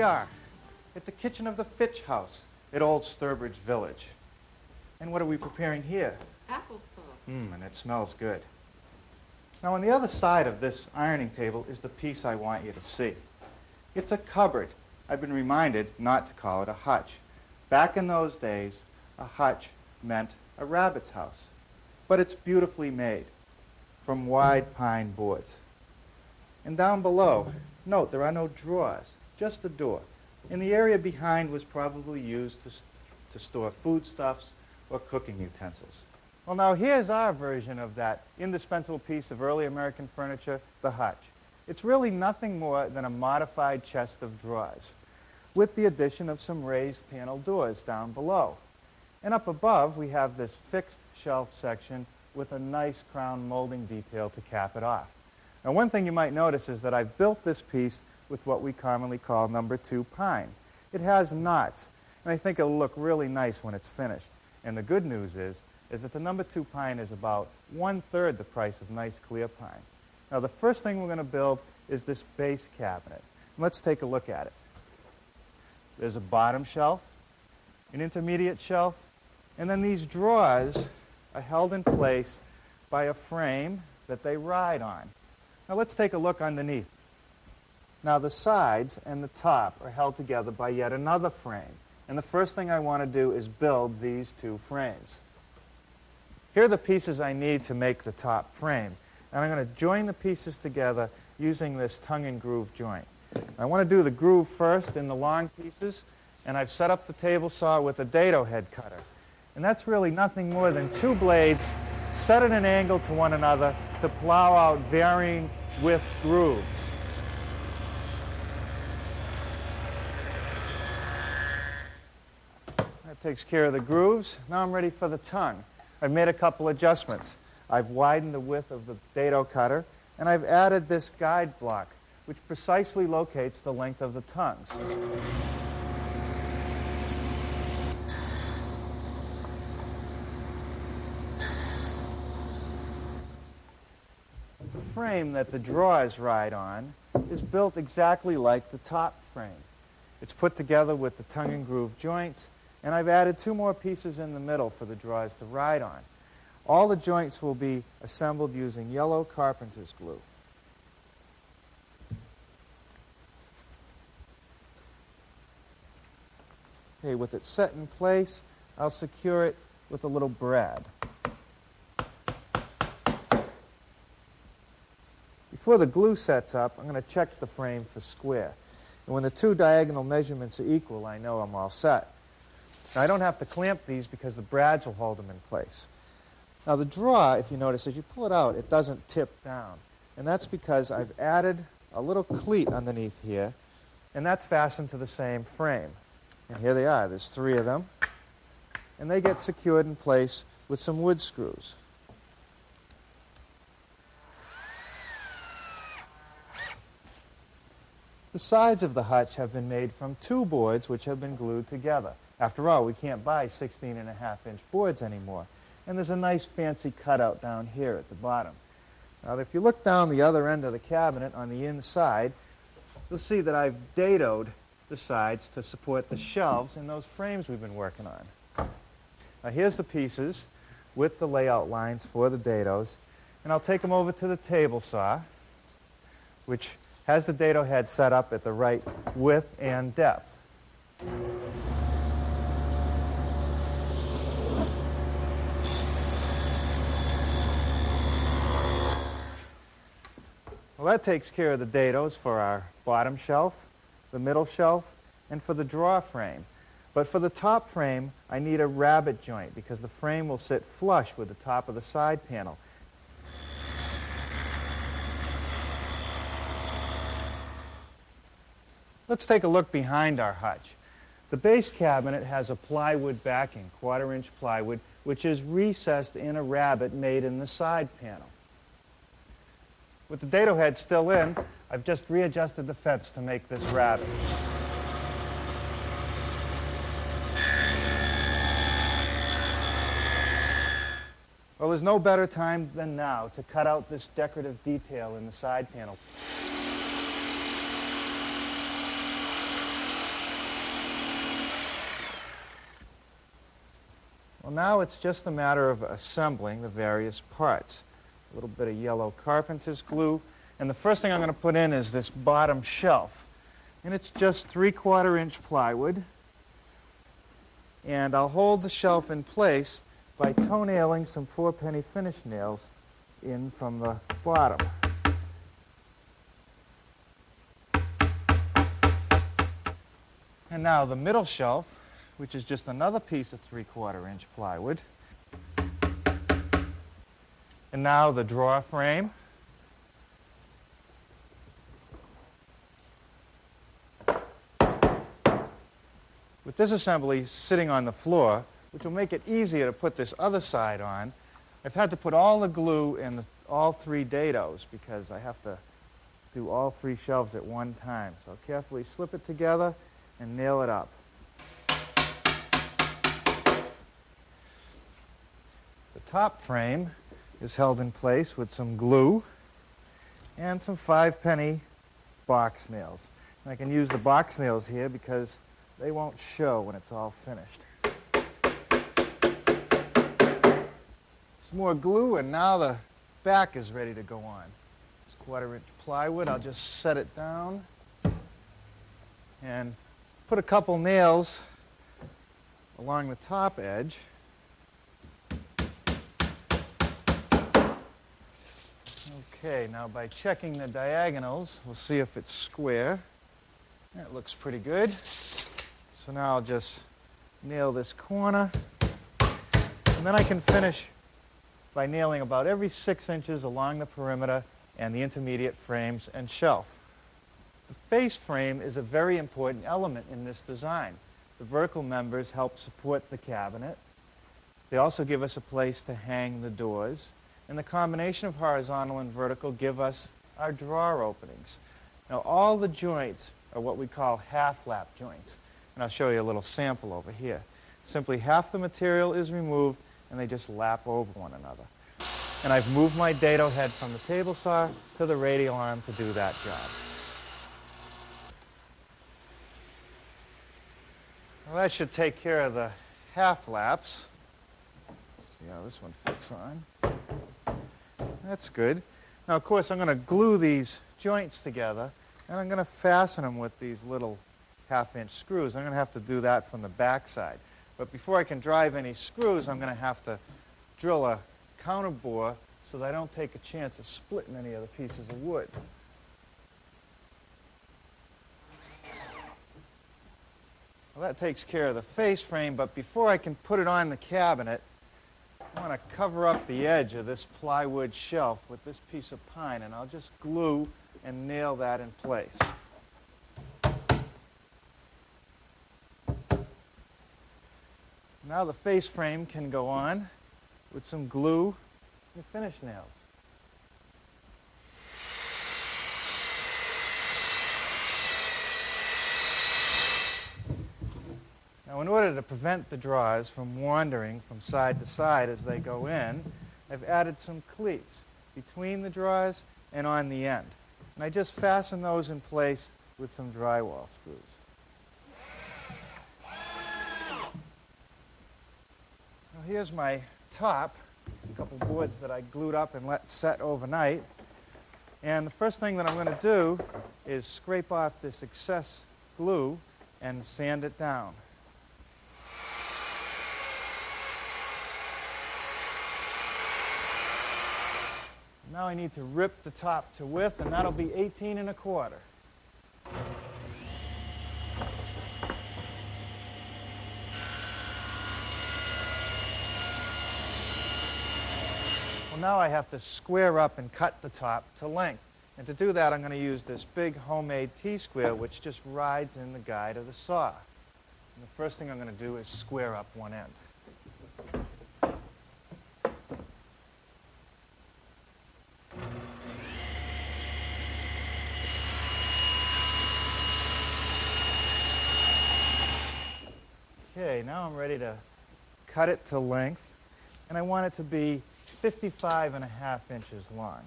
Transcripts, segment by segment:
we are, at the kitchen of the Fitch house at Old Sturbridge Village. And what are we preparing here? Applesauce. And it smells good. Now, on the other side of this ironing table is the piece I want you to see. It's a cupboard. I've been reminded not to call it a hutch. Back in those days, a hutch meant a rabbit's house. But it's beautifully made from wide pine boards. And down below, note there are no drawers, just a door. And the area behind was probably used to store foodstuffs or cooking utensils. Well, now here's our version of that indispensable piece of early American furniture, the hutch. It's really nothing more than a modified chest of drawers, with the addition of some raised panel doors down below. And up above, we have this fixed shelf section with a nice crown molding detail to cap it off. Now, one thing you might notice is that I've built this piece with what we commonly call number 2 pine. It has knots, and I think it'll look really nice when it's finished. And the good news is that the number 2 pine is about 1/3 the price of nice clear pine. Now, the first thing we're going to build is this base cabinet. Let's take a look at it. There's a bottom shelf, an intermediate shelf, and then these drawers are held in place by a frame that they ride on. Now, let's take a look underneath. Now, the sides and the top are held together by yet another frame. And the first thing I want to do is build these 2 frames. Here are the pieces I need to make the top frame. And I'm going to join the pieces together using this tongue and groove joint. I want to do the groove first in the long pieces, and I've set up the table saw with a dado head cutter. And that's really nothing more than 2 blades set at an angle to one another to plow out varying width grooves. That takes care of the grooves. Now I'm ready for the tongue. I've made a couple adjustments. I've widened the width of the dado cutter, and I've added this guide block, which precisely locates the length of the tongues. The frame that the drawers ride on is built exactly like the top frame. It's put together with the tongue and groove joints, and I've added 2 more pieces in the middle for the drawers to ride on. All the joints will be assembled using yellow carpenter's glue. Okay, with it set in place, I'll secure it with a little brad. Before the glue sets up, I'm going to check the frame for square. And when the 2 diagonal measurements are equal, I know I'm all set. Now, I don't have to clamp these because the brads will hold them in place. Now, the drawer, if you notice, as you pull it out, it doesn't tip down. And that's because I've added a little cleat underneath here, and that's fastened to the same frame. And here they are. There's 3 of them. And they get secured in place with some wood screws. The sides of the hutch have been made from 2 boards which have been glued together. After all, we can't buy 16.5-inch boards anymore. And there's a nice fancy cutout down here at the bottom. Now, if you look down the other end of the cabinet on the inside, you'll see that I've dadoed the sides to support the shelves in those frames we've been working on. Now, here's the pieces with the layout lines for the dados. And I'll take them over to the table saw, which has the dado head set up at the right width and depth. Well, that takes care of the dados for our bottom shelf, the middle shelf, and for the drawer frame. But for the top frame, I need a rabbet joint because the frame will sit flush with the top of the side panel. Let's take a look behind our hutch. The base cabinet has a plywood backing, 1/4-inch plywood, which is recessed in a rabbet made in the side panel. With the dado head still in, I've just readjusted the fence to make this rabbet. Well, there's no better time than now to cut out this decorative detail in the side panel. Well, now it's just a matter of assembling the various parts. A little bit of yellow carpenter's glue. And the first thing I'm going to put in is this bottom shelf. And it's just 3/4 inch plywood. And I'll hold the shelf in place by toe-nailing some 4-penny finish nails in from the bottom. And now the middle shelf, which is just another piece of 3/4 inch plywood. And now the drawer frame. With this assembly sitting on the floor, which will make it easier to put this other side on, I've had to put all the glue in all 3 dados because I have to do all 3 shelves at one time. So I'll carefully slip it together and nail it up. The top frame is held in place with some glue and some 5-penny box nails. And I can use the box nails here because they won't show when it's all finished. Some more glue, and now the back is ready to go on. This 1/4 inch plywood, I'll just set it down and put a couple nails along the top edge. Okay, now by checking the diagonals, we'll see if it's square. That looks pretty good. So now I'll just nail this corner. And then I can finish by nailing about every 6 inches along the perimeter and the intermediate frames and shelf. The face frame is a very important element in this design. The vertical members help support the cabinet. They also give us a place to hang the doors. And the combination of horizontal and vertical give us our drawer openings. Now all the joints are what we call half-lap joints. And I'll show you a little sample over here. Simply half the material is removed and they just lap over one another. And I've moved my dado head from the table saw to the radial arm to do that job. Well, that should take care of the half laps. See how this one fits on. That's good. Now, of course, I'm going to glue these joints together, and I'm going to fasten them with these little 1/2 inch screws. I'm going to have to do that from the back side. But before I can drive any screws, I'm going to have to drill a counter bore so that I don't take a chance of splitting any of the pieces of wood. Well, that takes care of the face frame, but before I can put it on the cabinet, I want to cover up the edge of this plywood shelf with this piece of pine, and I'll just glue and nail that in place. Now the face frame can go on with some glue and finish nails. Now, in order to prevent the drawers from wandering from side to side as they go in, I've added some cleats between the drawers and on the end. And I just fasten those in place with some drywall screws. Now, here's my top, a couple boards that I glued up and let set overnight. And the first thing that I'm going to do is scrape off this excess glue and sand it down. Now I need to rip the top to width, and that'll be 18 1/4. Well, now I have to square up and cut the top to length. And to do that, I'm going to use this big homemade T-square, which just rides in the guide of the saw. And the first thing I'm going to do is square up one end. Okay, now I'm ready to cut it to length, and I want it to be 55 1/2 inches long.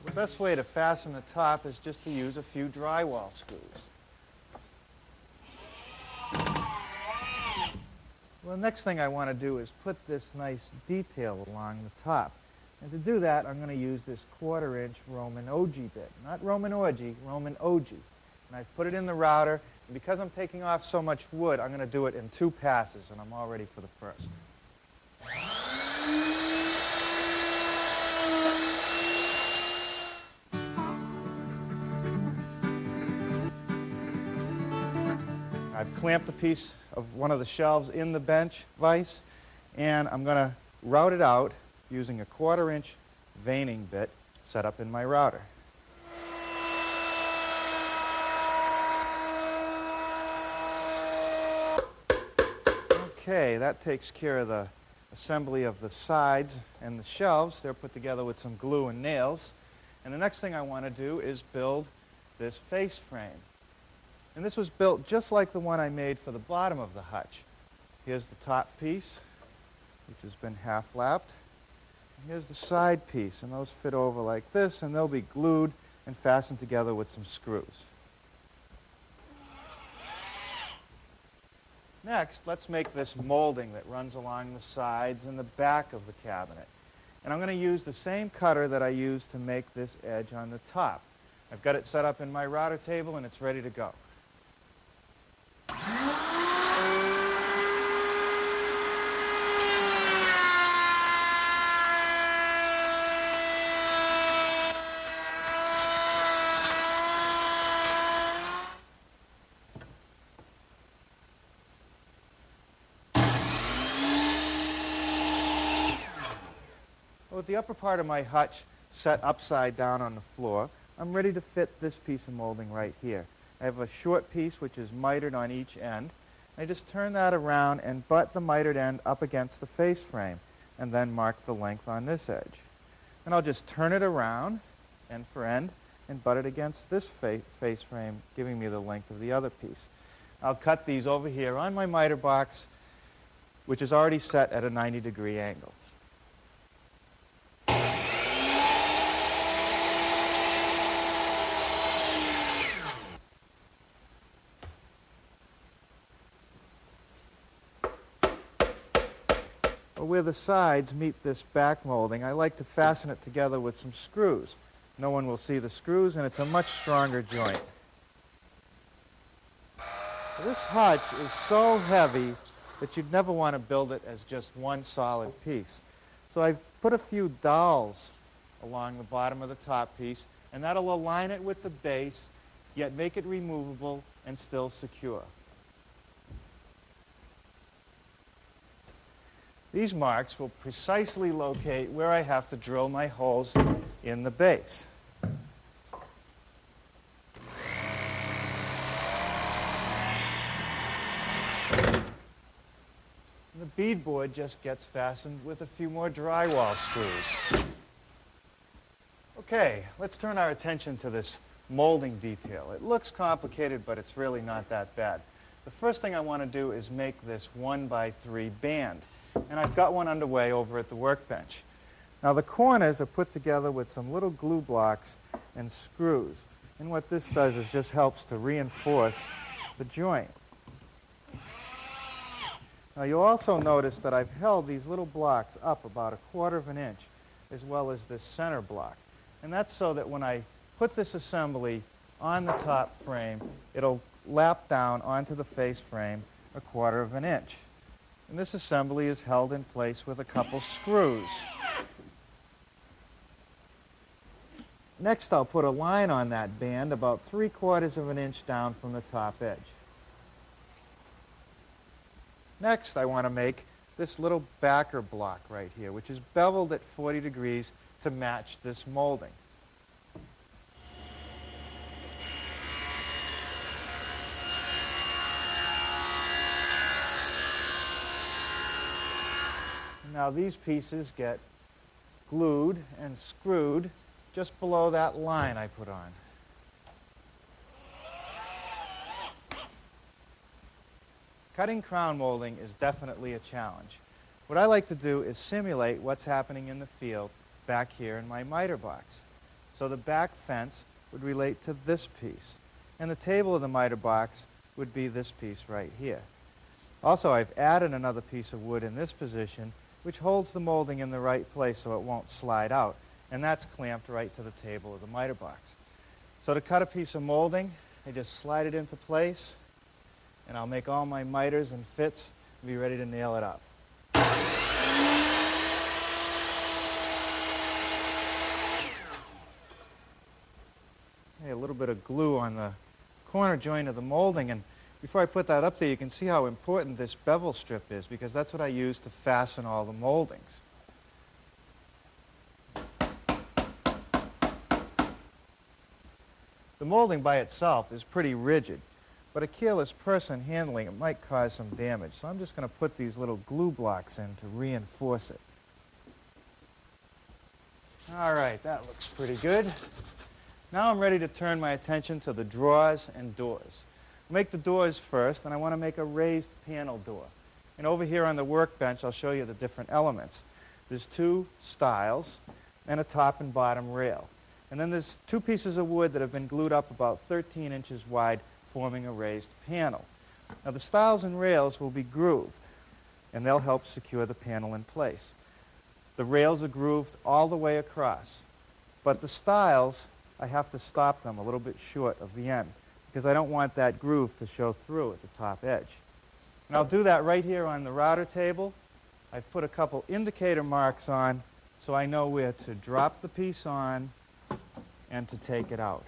The best way to fasten the top is just to use a few drywall screws. Well, the next thing I want to do is put this nice detail along the top. And to do that, I'm going to use this 1/4-inch Roman ogee bit. Not Roman orgy, Roman ogee. And I've put it in the router. And because I'm taking off so much wood, I'm going to do it in 2 passes, and I'm all ready for the first. I've clamped a piece of one of the shelves in the bench vise, and I'm going to route it out using a 1/4-inch veining bit set up in my router. Okay, that takes care of the assembly of the sides and the shelves. They're put together with some glue and nails. And the next thing I want to do is build this face frame. And this was built just like the one I made for the bottom of the hutch. Here's the top piece, which has been half lapped. And here's the side piece, and those fit over like this, and they'll be glued and fastened together with some screws. Next, let's make this molding that runs along the sides and the back of the cabinet. And I'm going to use the same cutter that I used to make this edge on the top. I've got it set up in my router table, and it's ready to go. With the upper part of my hutch set upside down on the floor, I'm ready to fit this piece of molding right here. I have a short piece which is mitered on each end. I just turn that around and butt the mitered end up against the face frame, and then mark the length on this edge. And I'll just turn it around, end for end, and butt it against this face frame, giving me the length of the other piece. I'll cut these over here on my miter box, which is already set at a 90-degree angle. Where the sides meet this back molding, I like to fasten it together with some screws. No one will see the screws, and it's a much stronger joint. This hutch is so heavy that you'd never want to build it as just one solid piece. So I've put a few dowels along the bottom of the top piece, and that'll align it with the base, yet make it removable and still secure. These marks will precisely locate where I have to drill my holes in the base. And the beadboard just gets fastened with a few more drywall screws. Okay, let's turn our attention to this molding detail. It looks complicated, but it's really not that bad. The first thing I want to do is make this 1x3 band. And I've got one underway over at the workbench. Now the corners are put together with some little glue blocks and screws. And what this does is just helps to reinforce the joint. Now you'll also notice that I've held these little blocks up about 1/4 of an inch, as well as this center block. And that's so that when I put this assembly on the top frame, it'll lap down onto the face frame 1/4 of an inch. And this assembly is held in place with a couple screws. Next, I'll put a line on that band about 3/4 of an inch down from the top edge. Next, I want to make this little backer block right here, which is beveled at 40 degrees to match this molding. Now these pieces get glued and screwed just below that line I put on. Cutting crown molding is definitely a challenge. What I like to do is simulate what's happening in the field back here in my miter box. So the back fence would relate to this piece, and the table of the miter box would be this piece right here. Also, I've added another piece of wood in this position, which holds the molding in the right place so it won't slide out, and that's clamped right to the table of the miter box. So to cut a piece of molding, I just slide it into place, and I'll make all my miters and fits and be ready to nail it up. A little bit of glue on the corner joint of the molding, and before I put that up there, you can see how important this bevel strip is, because that's what I use to fasten all the moldings. The molding by itself is pretty rigid, but a careless person handling it might cause some damage, so I'm just going to put these little glue blocks in to reinforce it. All right, that looks pretty good. Now I'm ready to turn my attention to the drawers and doors. I'll make the doors first, and I want to make a raised panel door. And over here on the workbench, I'll show you the different elements. There's two stiles and a top and bottom rail. And then there's two pieces of wood that have been glued up about 13 inches wide, forming a raised panel. Now the stiles and rails will be grooved, and they'll help secure the panel in place. The rails are grooved all the way across, but the stiles, I have to stop them a little bit short of the end because I don't want that groove to show through at the top edge. And I'll do that right here on the router table. I've put a couple indicator marks on so I know where to drop the piece on and to take it out.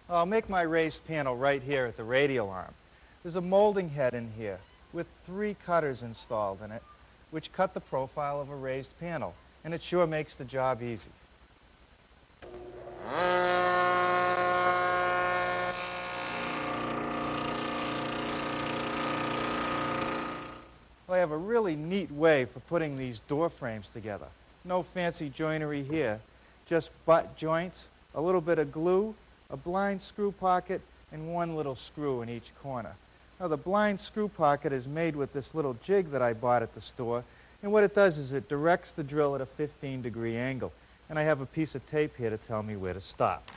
I'll make my raised panel right here at the radial arm. There's a molding head in here with 3 cutters installed in it, which cut the profile of a raised panel, and it sure makes the job easy. Well, I have a really neat way for putting these door frames together. No fancy joinery here, just butt joints, a little bit of glue, a blind screw pocket, and one little screw in each corner. Now the blind screw pocket is made with this little jig that I bought at the store, and what it does is it directs the drill at a 15-degree angle. And I have a piece of tape here to tell me where to stop.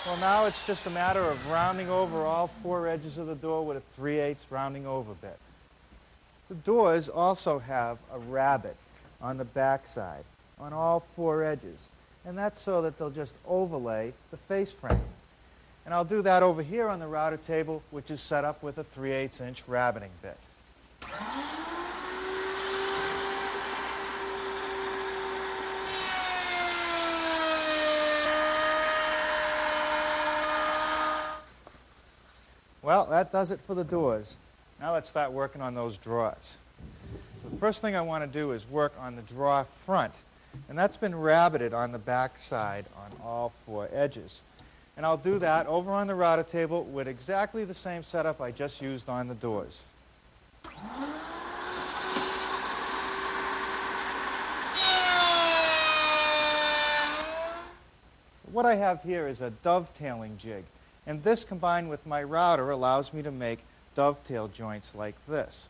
Well, now it's just a matter of rounding over all 4 edges of the door with a 3/8 rounding over bit. The doors also have a rabbet on the back side, on all 4 edges, and that's so that they'll just overlay the face frame. And I'll do that over here on the router table, which is set up with a 3/8 inch rabbeting bit. Well, that does it for the doors. Now let's start working on those drawers. The first thing I want to do is work on the drawer front, and that's been rabbeted on the back side on all 4 edges. And I'll do that over on the router table with exactly the same setup I just used on the doors. What I have here is a dovetailing jig, and this combined with my router allows me to make dovetail joints like this.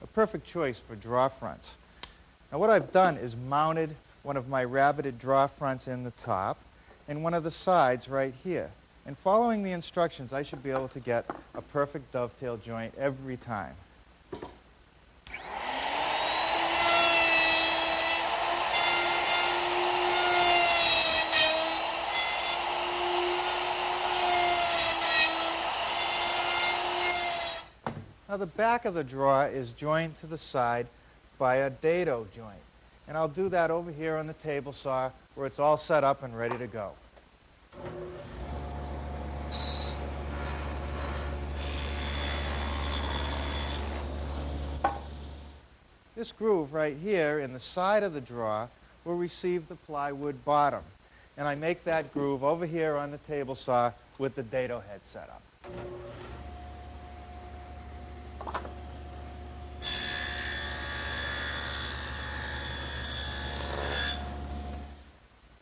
A perfect choice for drawer fronts. Now what I've done is mounted one of my rabbeted drawer fronts in the top and one of the sides right here. And following the instructions, I should be able to get a perfect dovetail joint every time. Now the back of the drawer is joined to the side by a dado joint. And I'll do that over here on the table saw where it's all set up and ready to go. This groove right here in the side of the drawer will receive the plywood bottom. And I make that groove over here on the table saw with the dado head set up.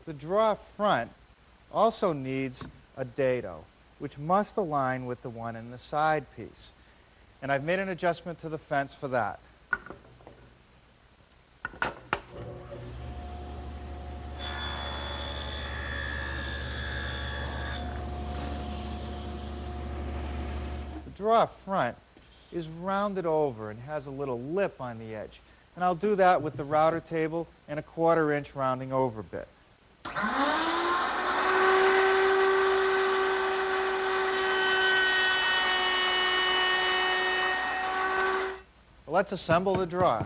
The drawer front also needs a dado, which must align with the one in the side piece. And I've made an adjustment to the fence for that. The draw front is rounded over and has a little lip on the edge. And I'll do that with the router table and a 1/4 inch rounding over bit. Let's assemble the draw.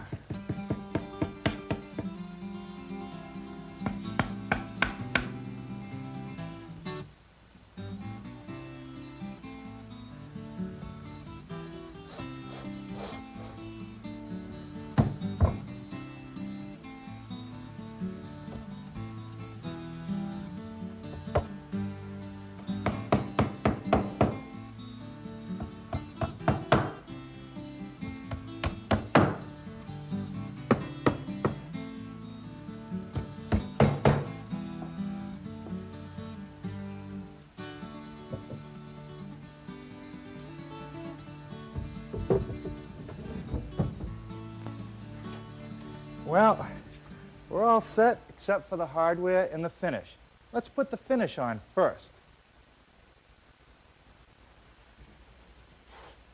Well, we're all set except for the hardware and the finish. Let's put the finish on first.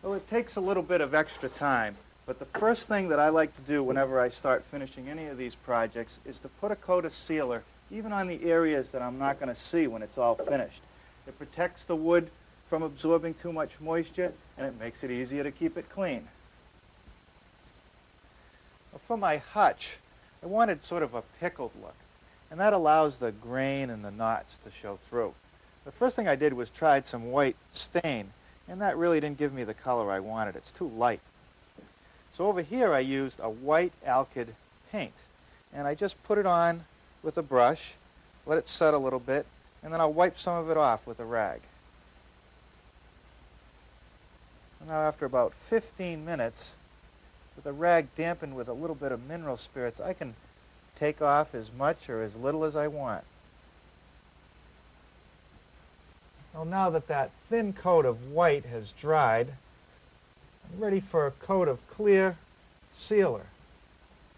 Well, it takes a little bit of extra time, but the first thing that I like to do whenever I start finishing any of these projects is to put a coat of sealer even on the areas that I'm not going to see when it's all finished. It protects the wood from absorbing too much moisture, and it makes it easier to keep it clean. For my hutch, I wanted sort of a pickled look, and that allows the grain and the knots to show through. The first thing I did was tried some white stain, and that really didn't give me the color I wanted. It's too light. So over here I used a white alkyd paint, and I just put it on with a brush, let it set a little bit, and then I'll wipe some of it off with a rag. Now after about 15 minutes, with a rag dampened with a little bit of mineral spirits, I can take off as much or as little as I want. Well, now that that thin coat of white has dried, I'm ready for a coat of clear sealer.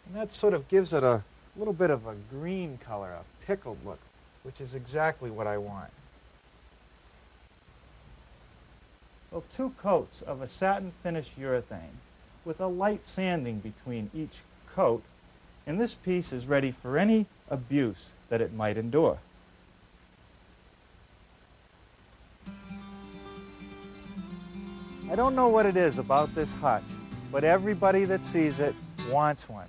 And that sort of gives it a little bit of a green color, a pickled look, which is exactly what I want. Well, 2 coats of a satin finish urethane with a light sanding between each coat, and this piece is ready for any abuse that it might endure. I don't know what it is about this hutch, but everybody that sees it wants one.